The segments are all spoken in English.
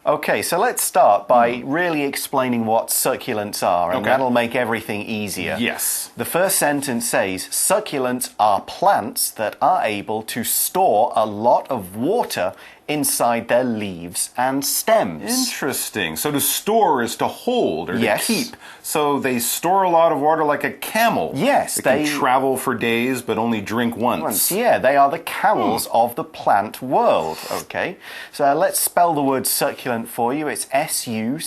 Okay, so let's start by really explaining what succulents are, and that'll make everything easier. Yes. The first sentence says, succulents are plants that are able to store a lot of water inside their leaves and stems. Interesting. So to store is to hold or to keep. So they store a lot of water like a camel. Yes. They can travel for days but only drink once. Yeah, they are the camels of the plant world. Okay, so let's spell the word succulent for you. It's S-U-C-C-U-L-E-N-T.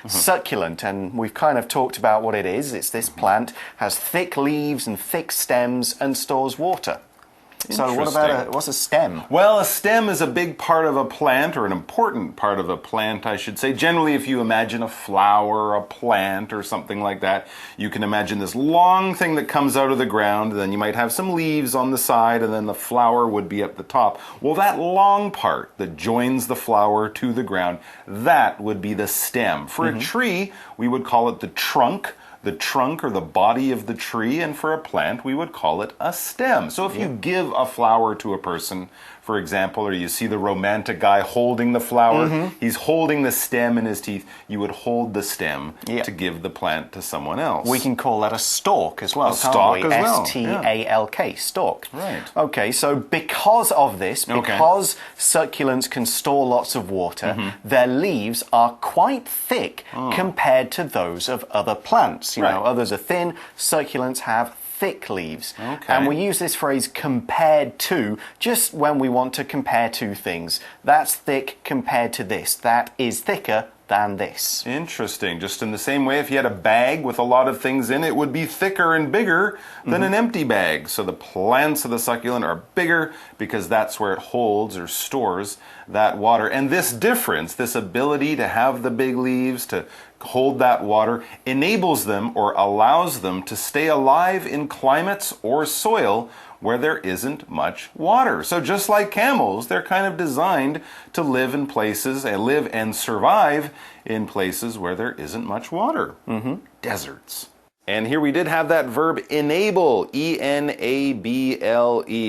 Succulent, and we've kind of talked about what it is. It's this plant, has thick leaves and thick stems and stores water. So what about what's a stem? Well, a stem is a big part of a plant, or an important part of a plant, I should say. Generally, if you imagine a flower, a plant, or something like that, you can imagine this long thing that comes out of the ground, and then you might have some leaves on the side, and then the flower would be at the top. Well, that long part that joins the flower to the ground, that would be the stem. For a tree, we would call it the trunk or the body of the tree, and for a plant we would call it a stem. So if you give a flower to a person, for example, or you see the romantic guy holding the flower, he's holding the stem in his teeth, you would hold the stem to give the plant to someone else. We can call that a stalk as well, can't we? S-T-A-L-K, stalk. Right. Okay, so because of this, because succulents can store lots of water, their leaves are quite thick compared to those of other plants. You know, others are thin, succulents have thick leaves. And we use this phrase compared to just when we want to compare two things. That's thick compared to this. That is thicker than this. Interesting. Just in the same way, if you had a bag with a lot of things in it, would be thicker and bigger than an empty bag. So the plants of the succulent are bigger because that's where it holds or stores that water. And this difference, this ability to have the big leaves, to hold that water, enables them or allows them to stay alive in climates or soil where there isn't much water. So just like camels, they're kind of designed to live in places and live and survive in places where there isn't much water. Deserts. And here we did have that verb enable, E-N-A-B-L-E.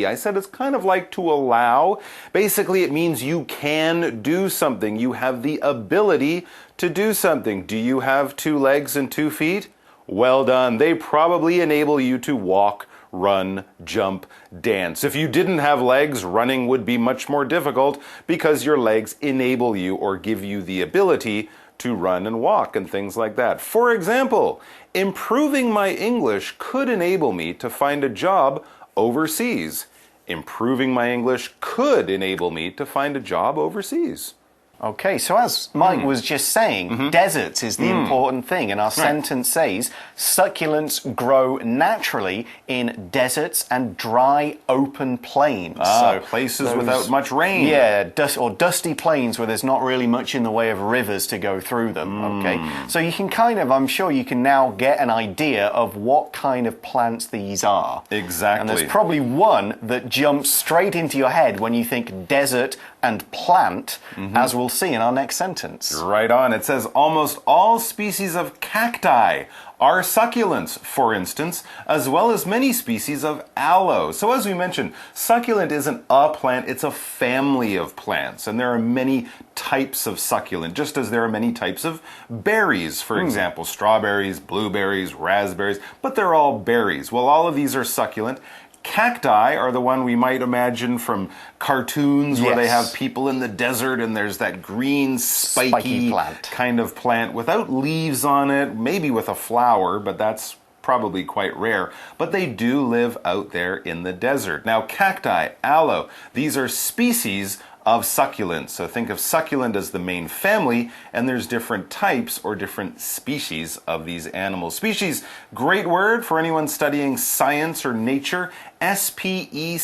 I said it's kind of like to allow. Basically, it means you can do something. You have the ability to do something. Do you have 2 legs and 2 feet? Well done. They probably enable you to walk, run, jump, dance. If you didn't have legs, running would be much more difficult because your legs enable you or give you the ability to run and walk and things like that. For example, improving my English could enable me to find a job overseas. Improving my English could enable me to find a job overseas. Okay, so as Mike was just saying, deserts is the important thing, and our sentence says, succulents grow naturally in deserts and dry, open plains. So places without much rain. Yeah, dusty plains where there's not really much in the way of rivers to go through them, okay? So you can kind of, I'm sure you can now get an idea of what kind of plants these are. Exactly. And there's probably one that jumps straight into your head when you think desert and plant, as we'll see in our next sentence. Right on. It says almost all species of cacti are succulents, for instance, as well as many species of aloe. So as we mentioned, succulent isn't a plant, it's a family of plants. And there are many types of succulent, just as there are many types of berries, for example, strawberries, blueberries, raspberries, but they're all berries. Well, all of these are succulent. Cacti are the one we might imagine from cartoons where they have people in the desert and there's that green spiky plant. Kind of plant without leaves on it, maybe with a flower, but that's probably quite rare. But they do live out there in the desert. Now, cacti, aloe, these are species of succulents. So think of succulent as the main family, and there's different types or different species of these animals. Species, great word for anyone studying science or nature. S-P-E-C-I-E-S.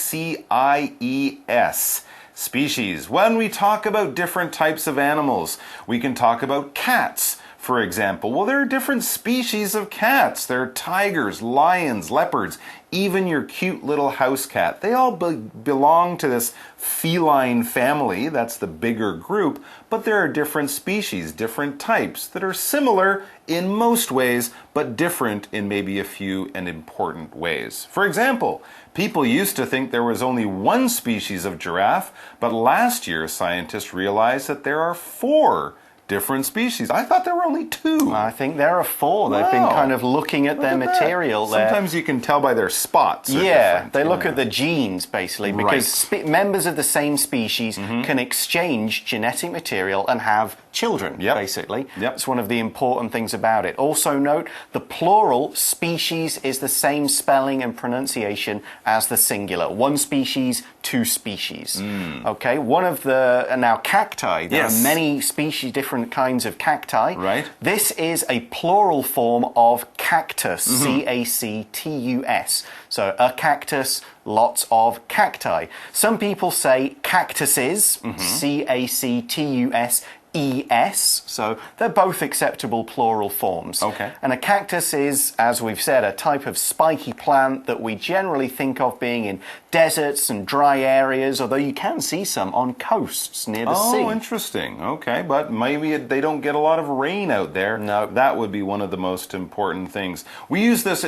Species. When we talk about different types of animals, we can talk about cats. for example? Well, there are different species of cats. There are tigers, lions, leopards, even your cute little house cat. They all belong to this feline family. That's the bigger group. But there are different species, different types that are similar in most ways, but different in maybe a few and important ways. For example, people used to think there was only one species of giraffe, but last year scientists realized that there are 4 different species. I thought there were only 2. I think there are 4. They've been kind of looking at their material there. Sometimes you can tell by their spots. Yeah, they look at the genes, basically, because members of the same species can exchange genetic material and have children, basically. That's one of the important things about it. Also note, the plural species is the same spelling and pronunciation as the singular. 1 species, 2 species. Okay, one of the, now cacti, there are many species, different kinds of cacti. Right. This is a plural form of cactus, C-A-C-T-U-S. So a cactus, lots of cacti. Some people say cactuses, C-A-C-T-U-S. E-S, so they're both acceptable plural forms. Okay. And a cactus is, as we've said, a type of spiky plant that we generally think of being in deserts and dry areas, although you can see some on coasts near the sea. Oh, interesting. Okay, but maybe they don't get a lot of rain out there. No. That would be one of the most important things. We use this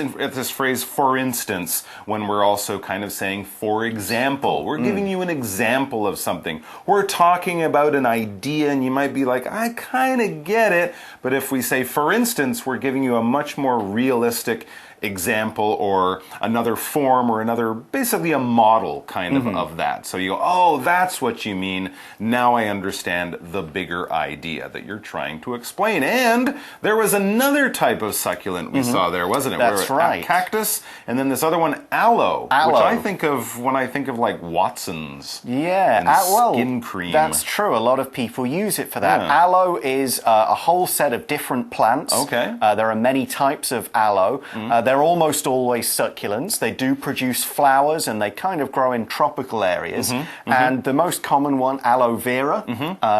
phrase, for instance, when we're also kind of saying, for example. We're giving you an example of something. We're talking about an idea, and you might be like, I kind of get it. But if we say, for instance, we're giving you a much more realistic example or another form or another, basically a model kind of that. So you go, oh, that's what you mean. Now I understand the bigger idea that you're trying to explain. And there was another type of succulent we saw there, wasn't it? That's right. Cactus, and then this other one, aloe, which I think of when I think of like Watson's. Yeah, and skin cream. That's true. A lot of people use it for that. Aloe is a whole set of different plants. Okay. There are many types of aloe. They're almost always succulents. They do produce flowers, and they kind of grow in tropical areas. And the most common one, aloe vera,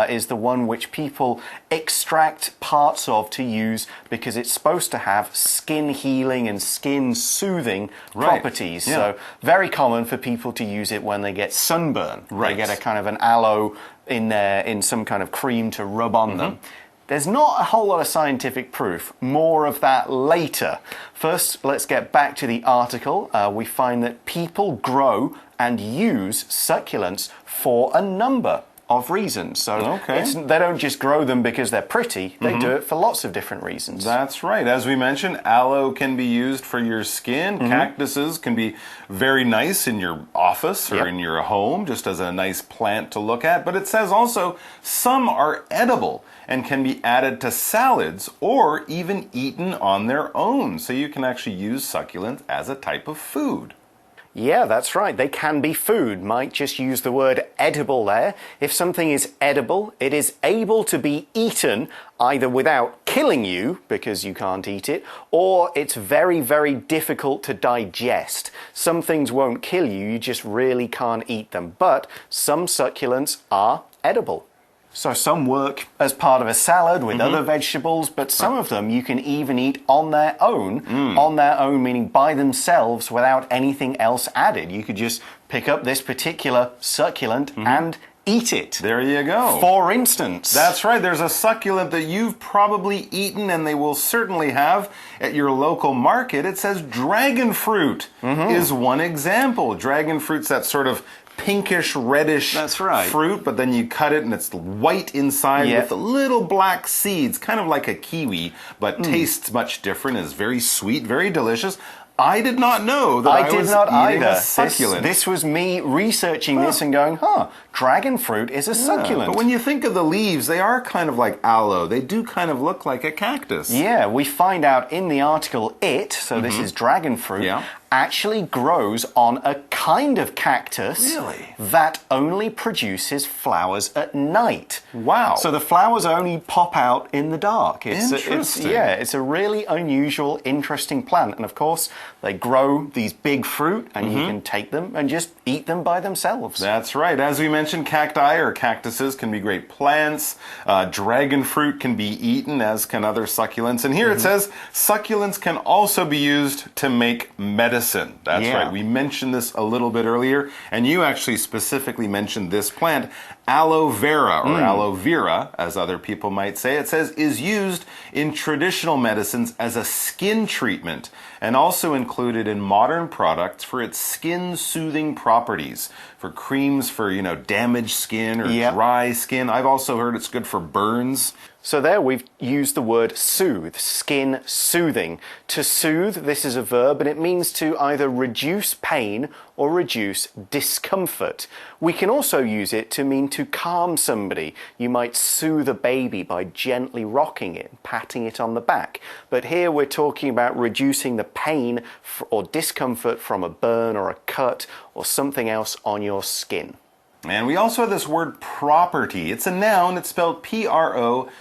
is the one which people extract parts of to use because it's supposed to have skin healing and skin soothing properties. So very common for people to use it when they get sunburn. They get a kind of an aloe in some kind of cream to rub on them. There's not a whole lot of scientific proof. More of that later. First, let's get back to the article. We find that people grow and use succulents for a number of reasons. So they don't just grow them because they're pretty. They do it for lots of different reasons. That's right. As we mentioned, aloe can be used for your skin. Cactuses can be very nice in your office or in your home, just as a nice plant to look at. But it says also some are edible and can be added to salads or even eaten on their own. So you can actually use succulents as a type of food. Yeah, that's right. They can be food. Might just use the word edible there. If something is edible, it is able to be eaten either without killing you, because you can't eat it, or it's very, very difficult to digest. Some things won't kill you, you just really can't eat them. But some succulents are edible. So some work as part of a salad with other vegetables, but some of them you can even eat on their own. On their own meaning by themselves without anything else added. You could just pick up this particular succulent and eat it. There you go. For instance. That's right. There's a succulent that you've probably eaten and they will certainly have at your local market. It says dragon fruit is one example. Dragon fruit's that sort of pinkish, reddish fruit, but then you cut it and it's white inside with little black seeds, kind of like a kiwi, but tastes much different, is very sweet, very delicious. I did not know that I was eating a succulent. This was me researching this and going, dragon fruit is a succulent. But when you think of the leaves, they are kind of like aloe. They do kind of look like a cactus. Yeah, we find out in the article so this is dragon fruit, actually grows on a kind of cactus that only produces flowers at night. Wow. So the flowers only pop out in the dark. Interesting. It's a really unusual, interesting plant. And of course, they grow these big fruit, and you can take them and just eat them by themselves. That's right. As we mentioned, cacti or cactuses can be great plants. Dragon fruit can be eaten, as can other succulents. And here it says succulents can also be used to make medicine. That's right. We mentioned this a little bit earlier, and you actually specifically mentioned this plant, aloe vera, or aloe vera, as other people might say. It says is used in traditional medicines as a skin treatment and also included in modern products for its skin-soothing properties, for creams for, damaged skin or dry skin. I've also heard it's good for burns. So there we've used the word soothe, skin soothing. To soothe, this is a verb, and it means to either reduce pain or reduce discomfort. We can also use it to mean to calm somebody. You might soothe a baby by gently rocking it, patting it on the back. But here we're talking about reducing the pain or discomfort from a burn or a cut or something else on your skin. And we also have this word property. It's a noun. It's spelled P-R-O-P-E-R-T-Y.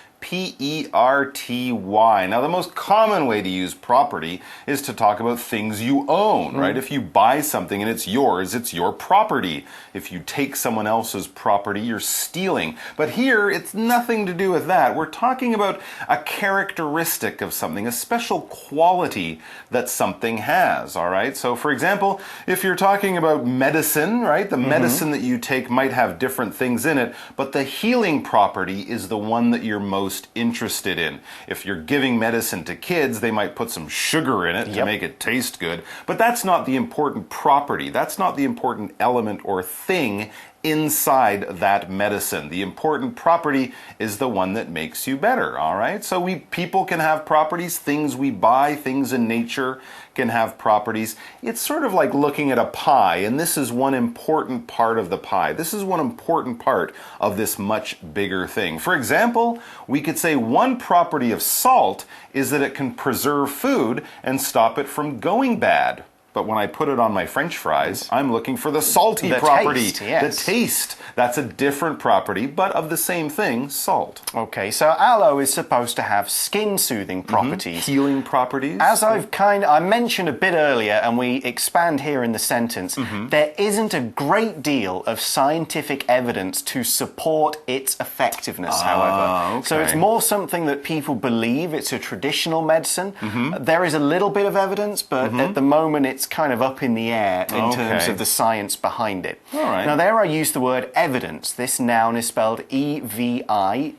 Now, the most common way to use property is to talk about things you own, right? If you buy something and it's yours, it's your property. If you take someone else's property, you're stealing. But here, it's nothing to do with that. We're talking about a characteristic of something, a special quality that something has, all right? So, for example, if you're talking about medicine, right? The medicine that you take might have different things in it, but the healing property is the one that you're most interested in. If you're giving medicine to kids, they might put some sugar in it to make it taste good, but that's not the important property. That's not the important element or thing inside that medicine. The important property is the one that makes you better, all right? So people can have properties, things we buy, things in nature can have properties. It's sort of like looking at a pie, and this is one important part of the pie. This is one important part of this much bigger thing. For example, we could say one property of salt is that it can preserve food and stop it from going bad. But when I put it on my French fries, I'm looking for the salty property. The taste. That's a different property, but of the same thing, salt. Okay, so aloe is supposed to have skin-soothing properties. Healing properties. As I mentioned a bit earlier, and we expand here in the sentence, there isn't a great deal of scientific evidence to support its effectiveness, however. Okay. So it's more something that people believe. It's a traditional medicine. There is a little bit of evidence, but at the moment it's kind of up in the air in terms of the science behind it. All right. Now there I use the word evidence. This noun is spelled E-V-I-D-E-N-C-E.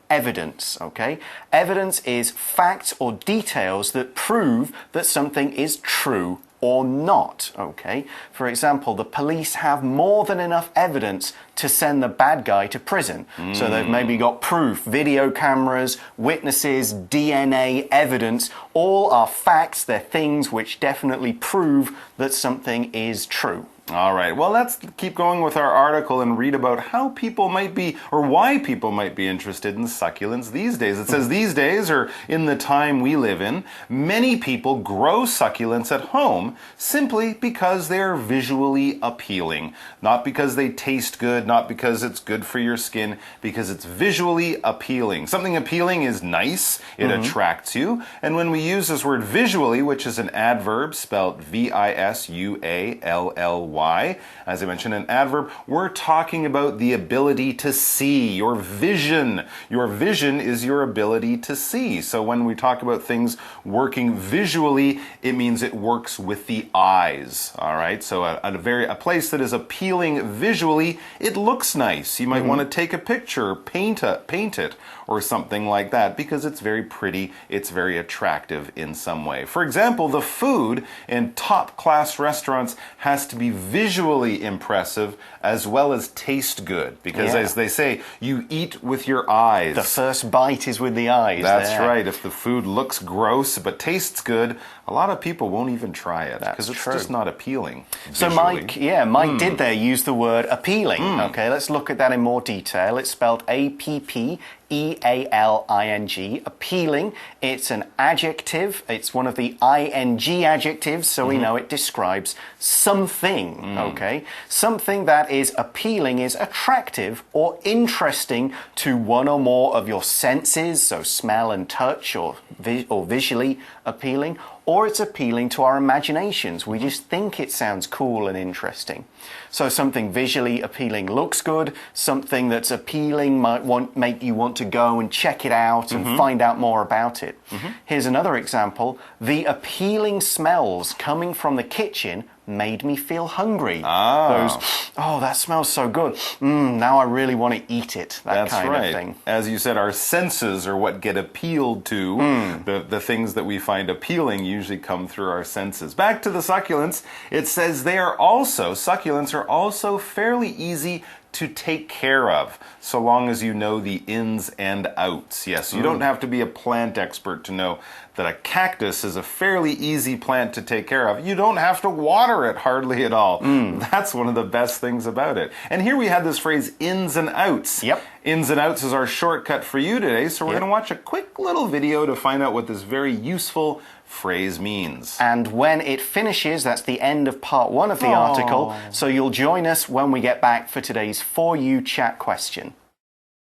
Evidence, okay? Evidence is facts or details that prove that something is true or not, okay? For example, the police have more than enough evidence to send the bad guy to prison. So they've maybe got proof, video cameras, witnesses, DNA, evidence. All are facts, they're things which definitely prove that something is true. All right, well, let's keep going with our article and read about how people might be, or why people might be interested in succulents these days. It says these days, or in the time we live in, many people grow succulents at home simply because they are visually appealing. Not because they taste good, not because it's good for your skin, because it's visually appealing. Something appealing is nice, it attracts you, and when we use this word visually, which is an adverb spelled V-I-S-U-A-L-L-Y, as I mentioned, an adverb, we're talking about the ability to see, your vision. Your vision is your ability to see. So when we talk about things working visually, it means it works with the eyes. All right, so a place that is appealing visually, it looks nice. You might want to take a picture, paint it, or something like that, because it's very pretty, it's very attractive in some way. For example, the food in top-class restaurants has to be visually impressive as well as taste good. Because as they say, you eat with your eyes. The first bite is with the eyes. That's right. If the food looks gross but tastes good, a lot of people won't even try it because it's just not appealing. So Mike did there use the word appealing. Okay, let's look at that in more detail. It's spelled A-P-P-E-A-L-I-N-G, appealing. It's an adjective. It's one of the ing adjectives, so we know it describes something, okay? Something that is appealing is attractive or interesting to one or more of your senses, so smell and touch, or visually appealing, or it's appealing to our imaginations. We just think it sounds cool and interesting. So something visually appealing looks good. Something that's appealing might make you want to go and check it out and find out more about it. Here's another example. The appealing smells coming from the kitchen made me feel hungry. That smells so good. Now I really want to eat it. That kind of thing. As you said, our senses are what get appealed to. The things that we find appealing usually come through our senses. Back to the succulents, it says succulents are also fairly easy to take care of, so long as you know the ins and outs. Yes, you don't have to be a plant expert to know that a cactus is a fairly easy plant to take care of. You don't have to water it hardly at all. That's one of the best things about it. And here we have this phrase, ins and outs. Yep. Ins and outs is our shortcut for you today, so we're going to watch a quick little video to find out what this very useful phrase means. And when it finishes, that's the end of part 1 of the article, so you'll join us when we get back for today's For You chat question.